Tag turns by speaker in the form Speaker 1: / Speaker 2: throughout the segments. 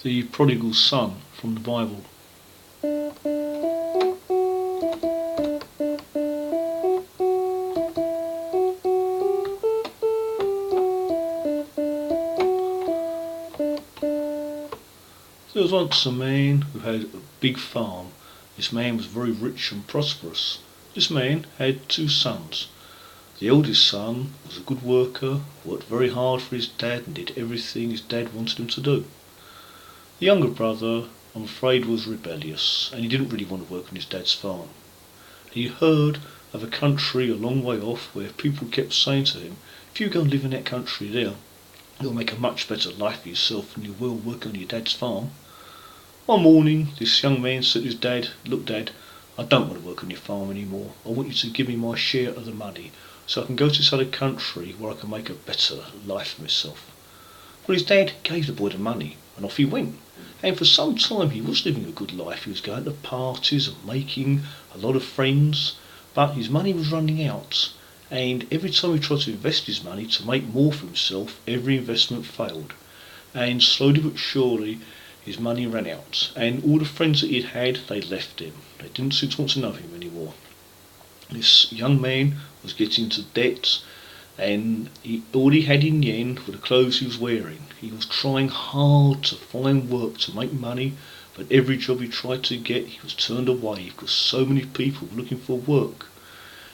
Speaker 1: The Prodigal Son from the Bible. There was once a man who had a big farm. This man was very rich and prosperous. This man had 2 sons. The eldest son was a good worker, worked very hard for his dad and did everything his dad wanted him to do. The younger brother, I'm afraid, was rebellious, and he didn't really want to work on his dad's farm. He heard of a country a long way off where people kept saying to him, if you go and live in that country there, you'll make a much better life for yourself than you will working on your dad's farm. One morning this young man said to his dad, look Dad, I don't want to work on your farm anymore. I want you to give me my share of the money so I can go to this other country where I can make a better life for myself. Well, his dad gave the boy the money and off he went. And for some time he was living a good life. He was going to parties and making a lot of friends, but his money was running out, and every time he tried to invest his money to make more for himself, every investment failed. And slowly but surely his money ran out, and all the friends that he'd had, they left him. They didn't seem to want to know him anymore. This young man was getting into debt, and all he had in the end were the clothes he was wearing. He was trying hard to find work to make money, but every job he tried to get, he was turned away because so many people were looking for work.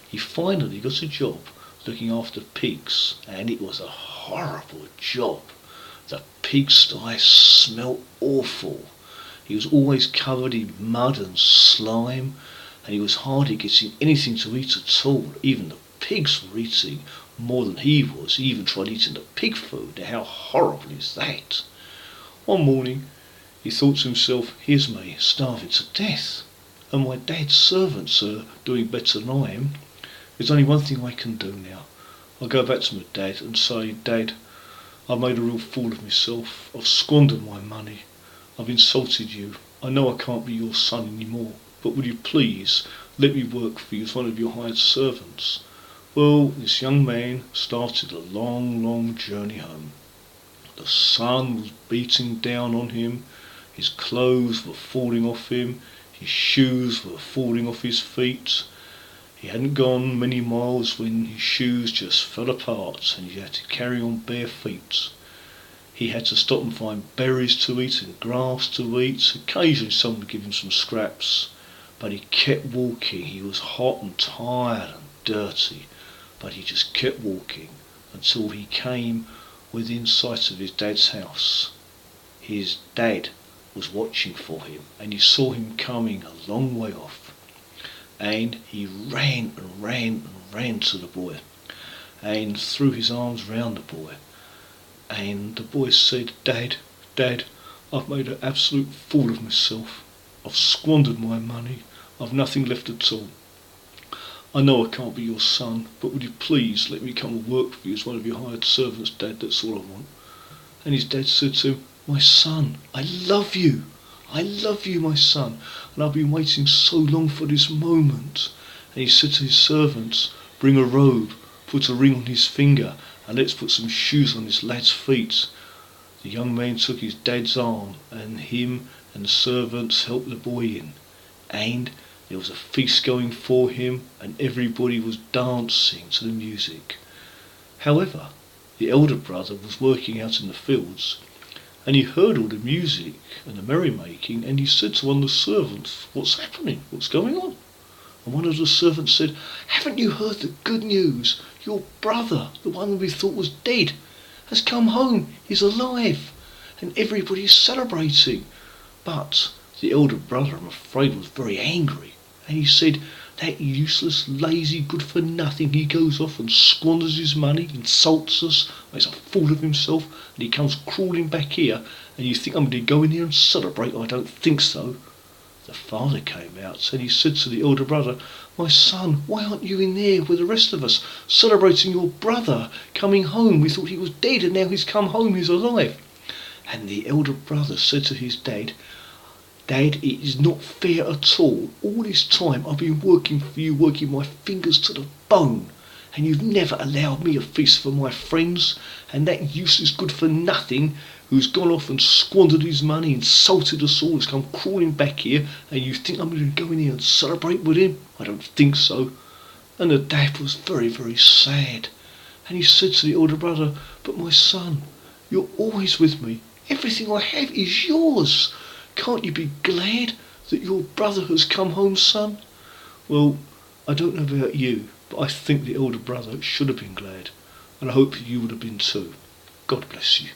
Speaker 1: He finally got a job looking after pigs, and it was a horrible job. The pigsty smelt awful. He was always covered in mud and slime, and he was hardly getting anything to eat at all. Even the pigs were eating more than he was. He even tried eating the pig food. Now how horrible is that? One morning he thought to himself, here's me starving to death, and my dad's servants are doing better than I am. There's only one thing I can do now. I'll go back to my dad and say, Dad, I've made a real fool of myself. I've squandered my money. I've insulted you. I know I can't be your son anymore, but would you please let me work for you as one of your hired servants? Well, this young man started a long journey home. The sun was beating down on him. His clothes were falling off him. His shoes were falling off his feet. He hadn't gone many miles when his shoes just fell apart and he had to carry on bare feet. He had to stop and find berries to eat and grass to eat. Occasionally someone would give him some scraps, but he kept walking. He was hot and tired and dirty, but he just kept walking until he came within sight of his dad's house. His dad was watching for him, and he saw him coming a long way off. And he ran to the boy and threw his arms round the boy. And the boy said, Dad, I've made an absolute fool of myself. I've squandered my money. I've nothing left at all. I know I can't be your son, but would you please let me come and work for you as one of your hired servants, Dad? That's all I want. And his dad said to him, my son, I love you, my son, and I've been waiting so long for this moment. And he said to his servants, bring a robe, put a ring on his finger, and let's put some shoes on this lad's feet. The young man took his dad's arm, and him and the servants helped the boy in. And there was a feast going for him, and everybody was dancing to the music. However, the elder brother was working out in the fields, and he heard all the music and the merrymaking, and he said to one of the servants, what's happening? What's going on? And one of the servants said, haven't you heard the good news? Your brother, the one we thought was dead, has come home. He's alive, and everybody's celebrating. But the elder brother, I'm afraid, was very angry, and he said, that useless, lazy, good-for-nothing, he goes off and squanders his money, insults us, makes a fool of himself, and he comes crawling back here, and you think I'm going to go in here and celebrate? I don't think so. The father came out, and he said to the elder brother, my son, why aren't you in there with the rest of us, celebrating your brother coming home? We thought he was dead, and now he's come home, he's alive. And the elder brother said to his dad, Dad, it is not fair at all. All this time I've been working for you, working my fingers to the bone, and you've never allowed me a feast for my friends, and that useless good-for-nothing who's gone off and squandered his money, insulted us all, has come crawling back here, and you think I'm going to go in here and celebrate with him? I don't think so. And the dad was very, very sad. And he said to the older brother, "But my son, you're always with me. Everything I have is yours. Can't you be glad that your brother has come home, son?" Well, I don't know about you, but I think the elder brother should have been glad, and I hope you would have been too. God bless you.